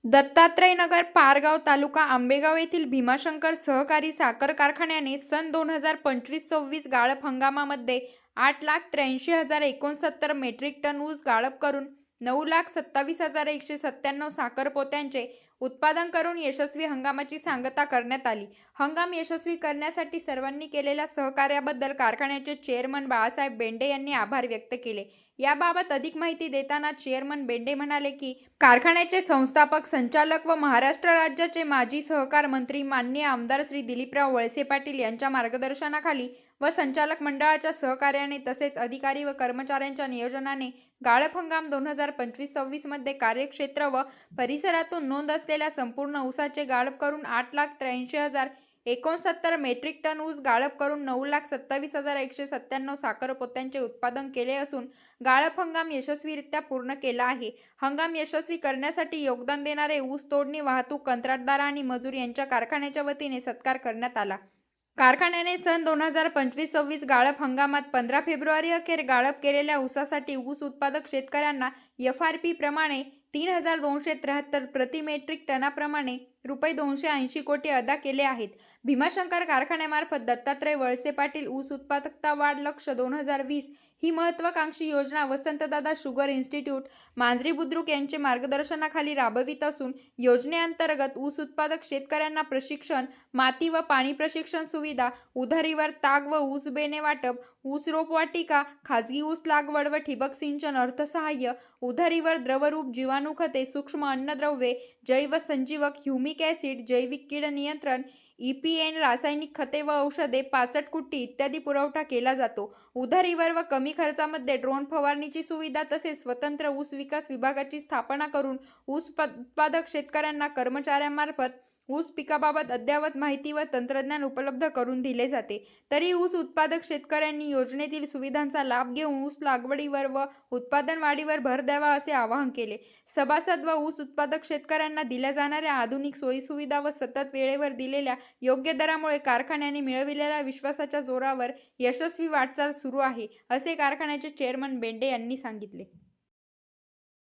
दत्तात्रय नगर, पारगाव तालुका आंबेगाव येथील भीमाशंकर सहकारी साखर कारखान्याने सन 2025-26 गाळप हंगामामध्ये 8,83,069 मेट्रिक टन ऊस गाळप करून 9,27,197 साखर पोत्यांचे उत्पादन करून यशस्वी हंगामाची सांगता करण्यात आली. हंगाम यशस्वी करण्यासाठी सर्वांनी केलेल्या सहकार्याबद्दल कारखान्याचे चेअरमन बाळासाहेब बेंडे यांनी आभार व्यक्त केले. याबाबत अधिक माहिती देताना चेअरमन बेंडे म्हणाले की कारखान्याचे संस्थापक, संचालक व महाराष्ट्र राज्याचे माजी सहकार मंत्री माननीय आमदार श्री दिलीपराव वळसे पाटील यांच्या मार्गदर्शनाखाली व संचालक मंडळाच्या सहकार्याने तसेच अधिकारी व कर्मचाऱ्यांच्या नियोजनाने गाळप हंगाम 2025-26 मध्ये कार्यक्षेत्र व परिसरातून नोंद असलेल्या संपूर्ण ऊसाचे गाळप करून 8,83,069 मेट्रिक टन ऊस गाळप करून 9,27,197 साखर पोत्यांचे उत्पादन केले असून गाळप हंगाम यशस्वीरित्या पूर्ण केला आहे. हंगाम यशस्वी करण्यासाठी योगदान देणारे ऊस तोडणी, वाहतूक, कंत्राटदार आणि मजूर यांच्या कारखान्याच्या वतीने सत्कार करण्यात आला. कारखान्याने सन 2025-26 गाळप हंगामात 15 फेब्रुवारी अखेर गाळप केलेल्या ऊसासाठी ऊस उत्पादक शेतकऱ्यांना FRP प्रमाणे 3,273 प्रति मेट्रिक टनाप्रमाणे रुपये 280 कोटी अदा केले आहेत. भीमाशंकर कारखान्यामार्फत दत्तात्रय वळसे पाटील ऊस उत्पादकता वाढ लक्ष्य 2020 ही महत्त्वाकांक्षी योजना वसंतदादा शुगर इन्स्टिट्यूट, मांजरी बुद्रुक यांचे मार्गदर्शनाखाली राबवित असून योजनेअंतर्गत ऊस उत्पादक शेतकऱ्यांना प्रशिक्षण, माती व पाणी प्रशिक्षण सुविधा, उधारीवर ताग व ऊस बेणे वाटप, ऊस रोपवाटिका, खाजगी ऊस लागवड व ठिबक सिंचन अर्थसहाय्य, उधारीवर द्रवरूप जीवाणू खते, सूक्ष्म अन्नद्रव्ये, जैव संजीवक, ह्युमिक ॲसिड, जैविक कीड नियंत्रण, EPN, रासायनिक खते व औषधे, पाचट कुट्टी इत्यादी पुरवठा केला जातो. उधारीवर व कमी खर्चामध्ये ड्रोन फवारणीची सुविधा तसेच स्वतंत्र ऊस विकास विभागाची स्थापना करून ऊस उत्पादक शेतकऱ्यांना कर्मचाऱ्यांमार्फत ऊस पिकाबाबत अद्ययावत माहिती व तंत्रज्ञान उपलब्ध करून दिले जाते. तरी ऊस उत्पादक शेतकऱ्यांनी योजनेतील सुविधांचा लाभ घेऊन ऊस लागवडीवर व उत्पादन वाढीवर भर द्यावा असे आवाहन केले. सभासद व ऊस उत्पादक शेतकऱ्यांना दिल्या जाणाऱ्या आधुनिक सोयीसुविधा व सतत वेळेवर दिलेल्या योग्य दरामुळे कारखान्याने मिळविलेल्या विश्वासाच्या जोरावर यशस्वी वाटचाल सुरू आहे, असे कारखान्याचे चेअरमन बेंडे यांनी सांगितले.